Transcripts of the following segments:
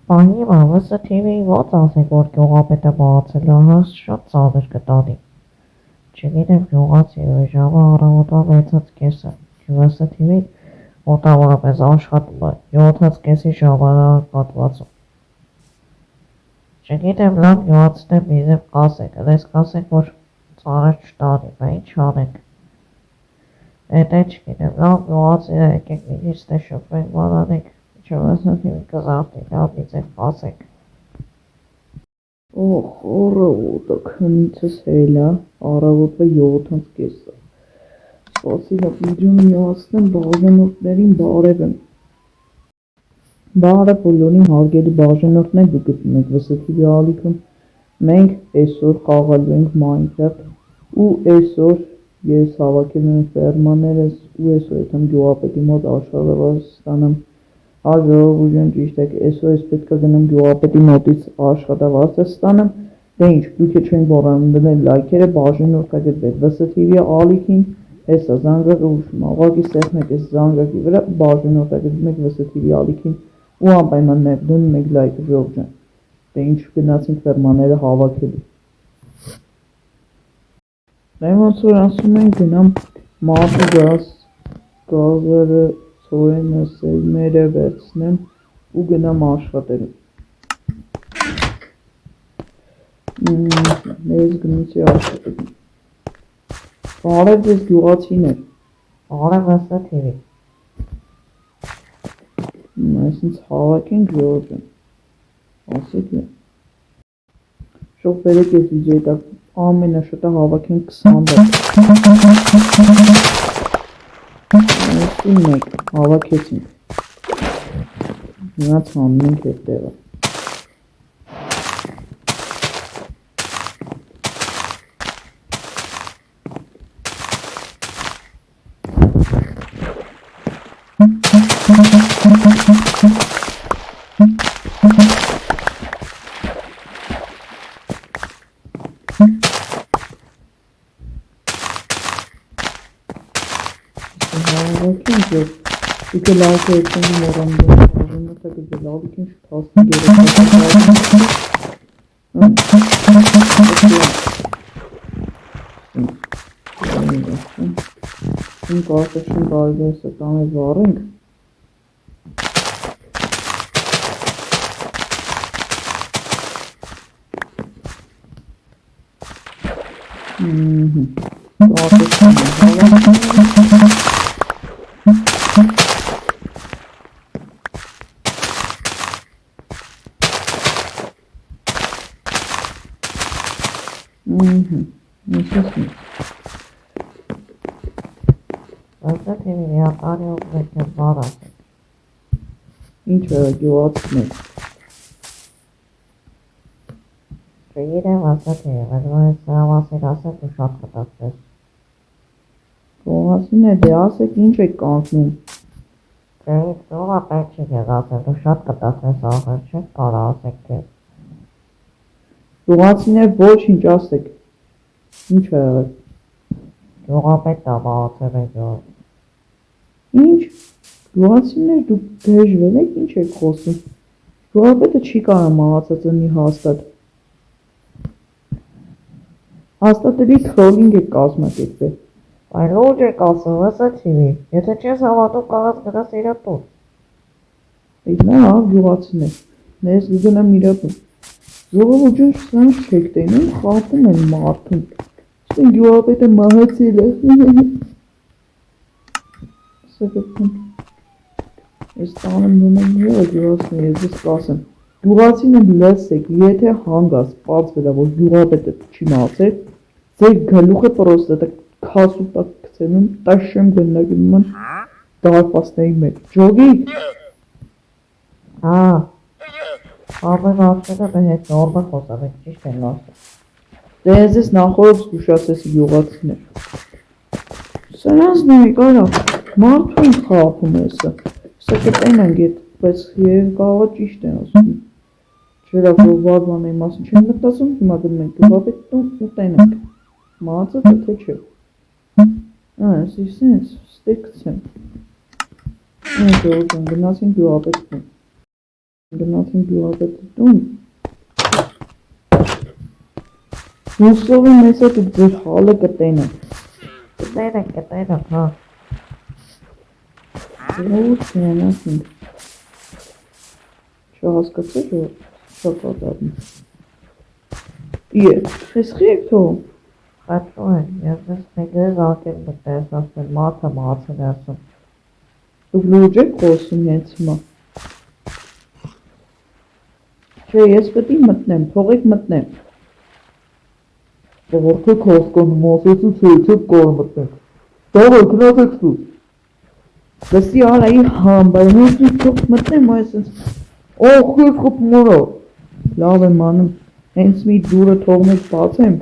Պանի մամասը թիմի ոնց ասենք, որ գյուղապետը մահացել է, հենց շատ ծանր կտանի։ Չգիտեմ գյուղացի ժամը առավոտվա 6:30 Գյուղացի թիմի մոտավորապես աշխատում է 7:30 ժամանակահատվածում։ Չգիտեմ լավ գյուղացիներ միզև կասեք, դες կասեք, որ ծանր չտանի, բա ինչ անենք։ Էդ չգիտեմ, լավ գյուղացիներ եկեք միջից թե շփվենք բանանենք, Գյուղացի թիմի կզարթի, լավ միզև կասեք։ Առավոտը քնիցս հելա, առավոտը 7:30 Սպասի հապիջում միացնեմ բաժանորդներին բարև եմ։ Բարև բոլորին հարգելի բաժանորդներ, դուք գտնվում եք վսթիվի ալիքում։ Մենք այսօր խաղալու ենք Minecraft ու այսօր ես հավաքել եմ ֆերմաներս ու այսօր եմ գյուղապետի մոտ աշխատավարձ ստանամ։ Ժողովուրդ ճիշտ է, այսօր ես պետք է գնամ գյուղապետի մոտից աշխատավարձը ստանամ։ Դե ինչ, դուք չենք մոռանում դնել լայքերը, բաժանորդագրվել վսթիվի ալիքին, հեսա զանգակը ուշում աղագի սեղմեք այս զանգակի վրա, բաժանորդագրվում եք վսթիվի ալիքին ու անպայման դնում եք լայքը ժողովուրդ ջան։ Դե ինչ գնացինք ֆերմաները հավաքելու։ Դե ոնց որ ասում են գնամ մարդու գազերը Սորենը սերմերը վերցնեմ ու գնամ աշխատելու։ Ես գնացի աշխատելու։ Բարև ձեզ գյուղացիներ։ Բարև վսթիվի։ Այսինչ հավաքենք ժողովուրդ ջան։ Ասեք է։ Շոկ բերեք ես վիդեոյի տակ ամենաշատը հավաքենք 20 դեպք։ Այսին մեկ հավաքեցինք։ Նրանց հաննենք այդ տեղը։ Հավաքենք և դուք լայքը եցնի մոռանում բաժանորդագրվել ալիքին շփասնի կարծաշին կարելի է սա տանել վառենք։ Վսթիվի միատարի ուղղեք ես բար ասեք։ Ինչ գյուղացիներ։ Չգիտեմ վսթիվի, բայց ես սրա մասին ասեք ու շատ կտակվես։ Գյուղացիներ, դե ասեք ինչ եք կանգնում։ Գյուղապետ չի քեզ ասել, դու շատ կտակվես ախր, չեք կարա ասեք քեզ։ Գյուղացիներ ոչինչ ասեք։ Ինչ է եղել։ Գյուղապետն է մահացել է գյուղ։ Ինչ։ Գյուղացիներ դուք դժվել եք, ինչ եք խոսում։ Գյուղապետը չի կարող մահացած լինի հաստատ։ Հաստատելի թրոլինգ եք կազմակերպել։ Այ լուրջ եք ասում, վսթիվի, եթե չես հավատում կարաս գնաս իրա տուն։ Լավ գյուղացիներ, ես կգնամ իրա տուն։ Ժողովուրդ ջան սրանց չեք տենում, խաբում են մարդուն։ Ասեն գյուղապետը մահացել է։ Ես տանը մնում գյուղացիներ, ես ձեզ կասեմ։ Գյուղացիներ լսեք, եթե հանգած պարզվել է, որ գյուղապետը չի մահացել, ձեր գլուխը պրոստը քասու տակ գցնում, տաշեմ գնագնում դարպասների մեջ։ Ջոգի։ Ամեն ասելը մեր հետ նորմալ խոսում եք, ճիշտ են ասում։ Դե ես նախորդ զգուշացեցի գյուղացիներ։ Սրանց նայեք, արա, մարդուն խաբում է սա։ Սա կտենանք էդ, բայց երև կարող է ճիշտ են ասում։ Չերավ որ վարվանայի մասին չեն մտածում, հիմա գնում ենք գյուղապետի տուն ու տենանք։ Մահացած է թե չէ։ Սենց, ստեկ գցեմ։ Գնացինք գյուղապետի տուն։ Գնացին գյուղապետի տուն։ Հուսով եմ ես դուք ձեր հալը կտենը։ Կտենը, հա։ Ո՞ւր չենասինք։ Չհասկացեք որ շոկադարն։ Ես խիեք թողում։ Խաչում են, ես ես մեգրեզ ակել մտես ասել, մարդը մացել ասում։ Դուք լուրջ եք խոսում հենց հիմա։ Չէ, ես պետք է մտնեմ, թողեք մտնեմ։ Ողորքեք հասկանում, ասեցի չէ, չեք կարող մտնեք։ Դավայ, գնացեք դուք։ Լսի արայի համբար, հենց մի թող մտնեմ, այս օխ, ես խփում արա։ Լավ եմ անում, հենց մի դուրը թողնեք բացեմ,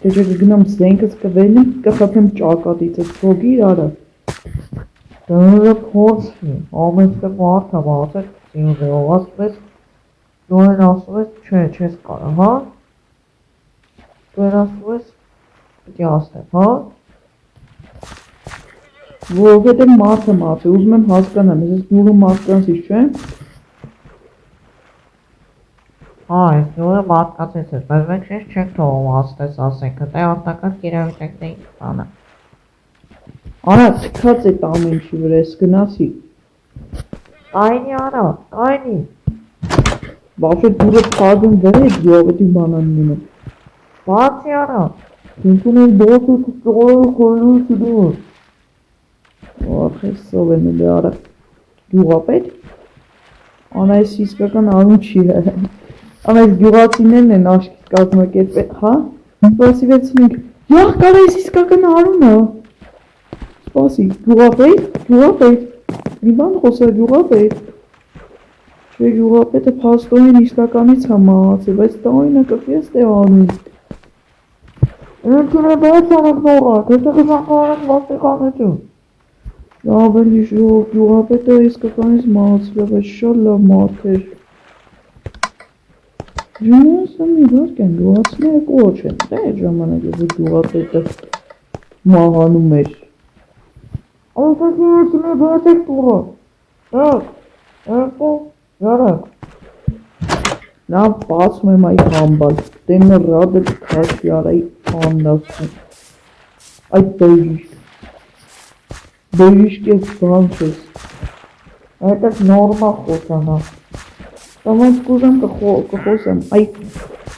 թե չէ կգնամ զենքս կվելնեմ, կխփեմ ճակատից, այդ թողիր արա։ Դերը փորձի, ամենքը մարդը մացել, սիրուղի ասպես, դու են ասում ես, չէ, չես կարող, հա։ Դու են ասում ես, պիտի ասեմ, հա։ Որովհետև մարդը մացել, ուզում եմ հասկանամ, ես դուրը մարդկանցից չեմ։ Հա, ես դուրը մարդկանցից ես, բայց մենք շեշ չենք թողում ասպես ասենք, դե արտակարգ իրավիճակն է բանը։ Արա, թքած այդ ամեն ինչի վրա, ես գնացի։ Կայնի արա, կայնի։ Բաշե դուրը փագն դրեք, գյուղապետի բանանն ունեմ։ Բացի արա։ Ինքունեն բացը կծողարը խորելու սիդում։ Ախ, ես սով են ուլի արա։ Գյուղապետ։ Անա ես իսկական արուն չի է։ Անա ես գյուղացիներն են աշկից կազմակերպել, հա։ Սպասիվեցնենք, յախ կարա ես իսկական արունը։ Սպասի, գյուղապետ, մի բան խոսա գյուղապետ։ Չէ գյուղապետը փաստորեն իսկականից համացել, բայց տարինակը ես դե անում։ Ինքն է բաց անեք նորակ, եթե կզանկանեք ոստիկանություն։ Ավելի շոկ, գյուղապետը իսկականից մահացել է, բայց շատ լավ մարդ էր։ Ժնասը մի վարկ են, գյուղացիները կոչ են, դա է ժամանակ է, որ գյուղապետը մահանում էր։ Ոնցակիություն է բացեք տուրը։ Երկու, երեք։ Լավ բացում եմ այդ համբալ, տենը ռադը կքաշի արայի աննասում։ Այդ բերիշկ ես բան չես։ Այդ ես նորմա խոսանա։ Տամած կուզեմ կխոսեմ, այդ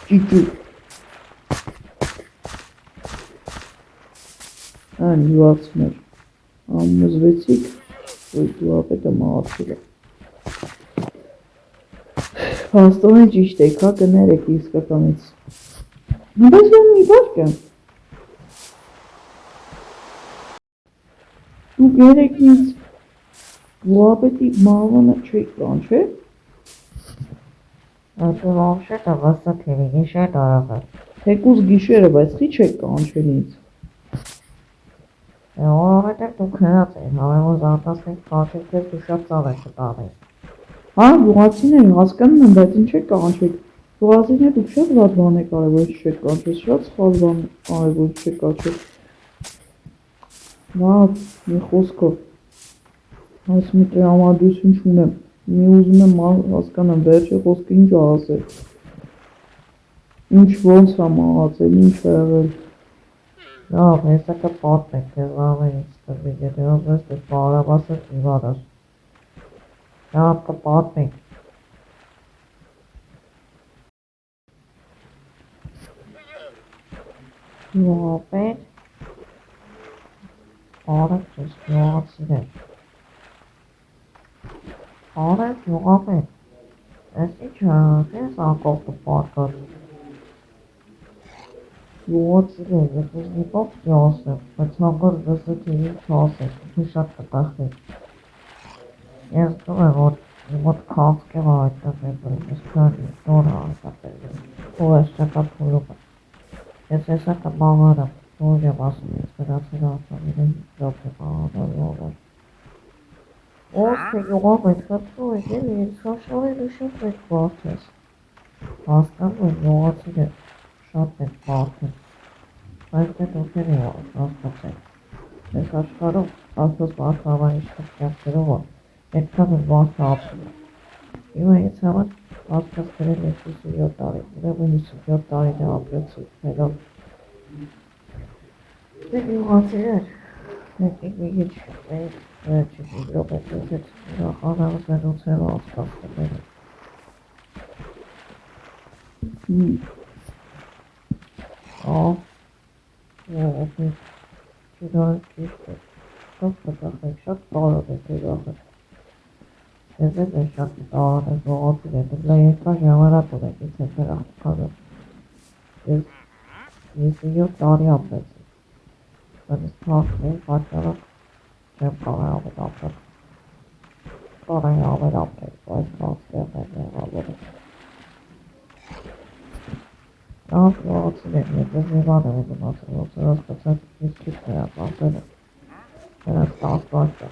ճիճու։ Ան հյուացներ, ամմզվեցիք, որ գյուղապետը մահացել է։ Փաստորեն ճիշտ եք, հա կներեք իսկականից։ Բայց որ մի վարկ եմ։ Դուք երեք ինձ գյուղապետի մահվանը չեք կան, չէ։ Այդ վամշետը վստաթելի գիշեր տարավ է։ Թեկուզ գիշերը, բայց խի չեք կանչել ինձ։ Որովհետև դու քնած էի, հավերոս զարտասնիկ կանչել քեզ դու շատ ծավ է կտաղի։ Հա, գյուղացիներ հասկանում եմ, բայց ինչ եք կանչեք։ Գյուղացիները դուք շատ վատ բան եք արել, որ չեք կանչել, շատ սխալ բան արել, որ չեք կանչել։ Լավ, մի խոսքով։ Այս մի տրամադրություն չունեմ։ Մի ուզում եմ հասկանամ, վերջի խոսքը ինչ ա ասել։ Ինչ ոնց ա մահացել, ինչ ա եղել։ Լավ, հեսա կպատմեք, քեզ ամեն ինչ տվի, եթե ուզես դες բարաբասես իվարաս։ Լավ կպատմեք։ Գյուղապետ։ Արեք ես գյուղացիներ։ Արեք գյուղապետ։ Ես ինչ ես անկողտը պատկար։ Գյուղացիներ, ես ես մի պոպ կյասեմ, բայց հանգար վսեքի ինչ ասեք, դու շատ կտախվեք։ Ես դու եմ, որ մոտ կաղք եմ այդտեղ ես քանի նոր այդտեղ ու ես չակա փուլուպը։ Ես հեսա կմաղարամ, նոր եմ ասում ես գրացել ասամիրը հիպրոպ եմ աղարով։ Ոնց թե գյուղապետ խծու եք էլ ես հաշարել ու շատ մեկ բարդ ես։ Հասկանում եմ գյուղացիներ, շատ մեկ բարդ են։ Բայց դե դուք են հասկացեք։ Ես աշխարհում ասած մարդը ամեն ինչ կյանքերով է, այդքան էլ մարդը ապրում է։ Հիմա ինձ համար հասկաց գրել է 57 տարի, ուրեմն 57 տարին է ապրեցի, հելով։ Մենք յուղացիներ, եկեք մի քիչ մենք վերջի րոպեներս հետ ուրախանալուձենոցերը անցկացնենք։ Ողջույն, ճիշտ է, շատ կտախեք, շատ կարոտ եք ուրախել։ Ես էլ է շատ կարոտ եք ողոցին է, դուք լա երկար ժամանակ ունեք ինձ հետ հրախքանում։ Ես 57 տարի ապրեցի, բայց թաղքին պատճառով չեմ կարող ավել ապրել։ Կարող ավել ապրել, բայց թաղքերն են եղալորը։ Նախ ողոցին եք, ես ես եվան եմ ուզում ասել, ոնց հասկացած ես քիչ նրանց ասել եմ, նրանց տասնոց է,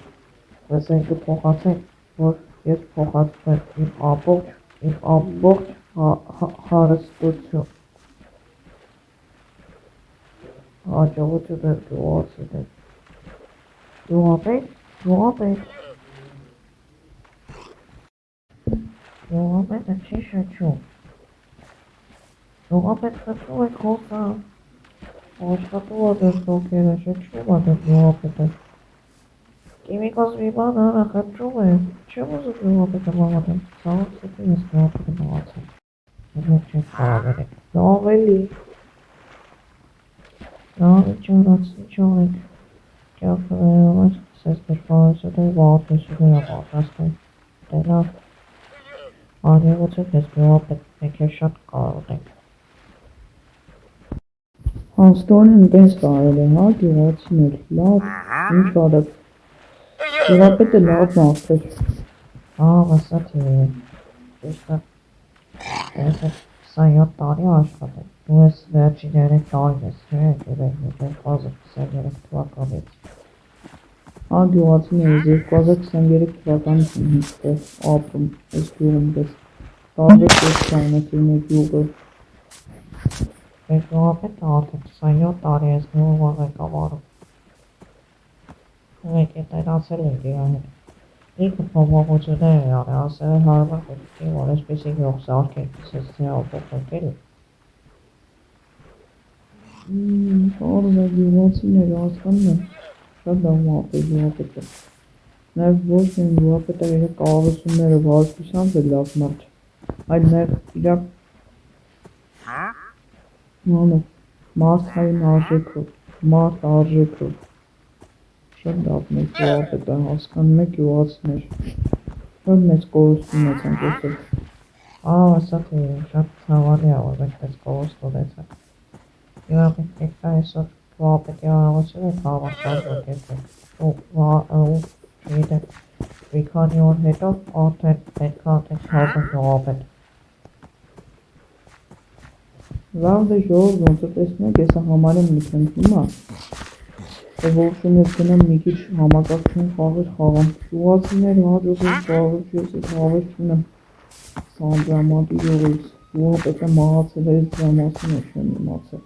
ես ենք փոխացեք, որ ես փոխացում եմ իմ ամբողջ հարստություն, հաջողություն եմ յուղացին եմ, յուղապետը չի շչում, յուղապետ խծում եք խոսա, աշխատում ադես դոքերը, շչում ադես յուղապետը, կիմիկոս մի բան արա խծում է, չեմ ուզում յուղապետը մաղատեմ, սաղոք սետի ես յուղապետը մաղացեմ, ես չեք կարավերեք, լավ էլի, լավ իչարացնիչով եք, կյախը վերոմեր, սես դրպարեսը դե վաղատեսուներ եմ ատաստեն, դե լավ, անևոցեք ես յուղապետ, եք ես շատ կարոտ եք։ Հանստորին տես կարել է, հա, գյուղացիներ, լավ, ինչ արեք, յուղապետը լավ մարդ էր։ Վսա թիվի է, ճիշտը, ես է 27 տարի աշխատել, ու ես վերջի 3 տարին ես, չէ, գերեք 2023 թվականից։ Հա, գյուղացիներս 2023 թվականից են հինստեղ ապրում, ես գյուղում դես, տարվեց ես կայնացին է գյուղը։ Ես յուղապետը արդեն 27 տարի ես գյուղը ղեկավարում։ Մենք ետնայնացել ենք իրա հետ։ Ինքը փոփոխություններ է արել, ասել է հարմար պետքի, որ այսպիսի գյուղ սարքենք, ես ձեհով փոխենք էլի։ Կարև է գյուղացիները հասկանում են, շատ լավ մարդ է յուղապետը։ Նաև ոչ միայն յուղապետը իր կարողությունները վարչությամբ է լավ մարդ, այլ նաև իրակ մարդային արժեքով, շատ լավն է յուղապետը, հասկանում եք յուղացիներ, շատ մեծ կորուստ ունեցանք եսել։ Վսա թիվի, շատ ցավալի է, որ մենք մեծ կորուստ ունեցանք։ Յուղապետ եկա այսօր յուղապետի արարողություն եք հավաստանձնք եսեք, ու չգիտեմ, մի քանի օր հետո արդեն պետք է անենք հազար յուղապետ։ Լավ դե ժողով ոնց որ տեսնեք, եսա համար եմ նիքենք հիմա, որ ես գնամ մի քիչ համակարգչային խաղեր խաղամ, յուղացիներ հաջող ես բարոջ ես էտ հավեր չունեմ, Սանդրամատի յուղից, յուղապետը մահացել է, ես դրա մասին է չեմ իմացել։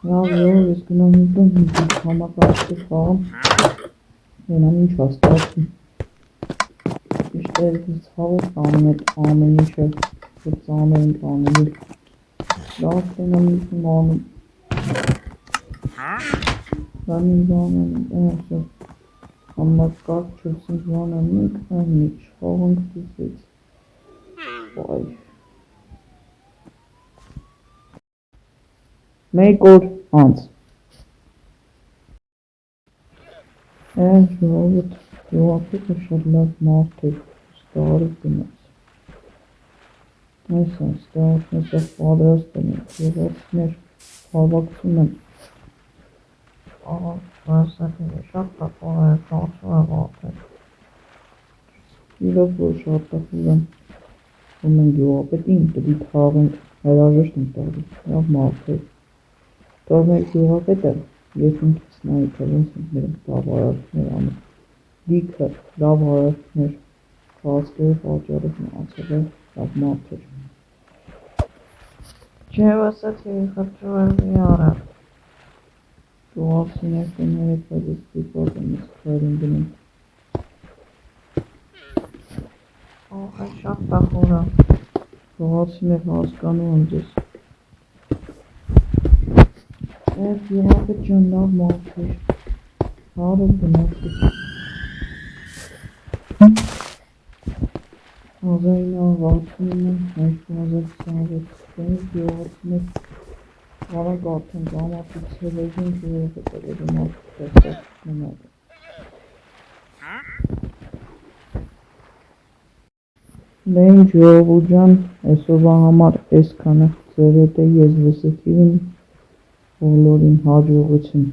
Լավ ժողով ես գնամ ինքն մի քիչ համակարգչի խաղամ, մենամ ինչ հաստատում։ Ճիշտ է ցավոք տանում էտ ամեն ինչը, որ ծանր ենք անելու։ Լավ տենամ ինքն անում։ Լավ ինձ անեմ, այսը համակարգչից ինձ անեմ ենք, այնի չխաղանք դուսից։ Վայ։ Մեկ օր անց։ Ժողովուրդ, յուղապետը շատ լավ մարդ էր, ստարի գնաց։ Այս են, ստեղությունեսով պատրաստ են եք, յուղացիներ, հավակցում եմ։ Վսա թիվի, շատ տակոր է, կարծում եմ արդեն։ Իրոք որ շատ տակոր եմ, որ մենք յուղապետին տվի թաղենք, հրաժեշտ ենք տալի, լավ մարդ էր։ Թողնենք յուղապետը, ես ինքից նայի, թե ոնց ենք նրանք լավ արարքներ անում, լիքը լավ արարքներ, քաղցկերի պատճառով մահացել է, լավ մարդ էր։ Չէ, վսա թիվի, խնդրում եմ մի արա։ Յուղացիներ կներեք, բայց ես ստիպված եմ ես քայլին գնում։ Ահա շատ տխուր է։ Գյուղացիներ հասկանում եմ ձեզ։ Գյուղապետ ջան լավ մարդ էր։ Հարը գնացեք։ 1969-2026 գյուղացիներ արագ արդեն ժամացից հելեզին գյուղը տվելու մարդու տեսակ մնակ։ Մենք ժողովուրդ ջան, այսօրվա համար այսքանը, ձեր հետ է ես Վսեթիվին, բոլորին հաջողություն։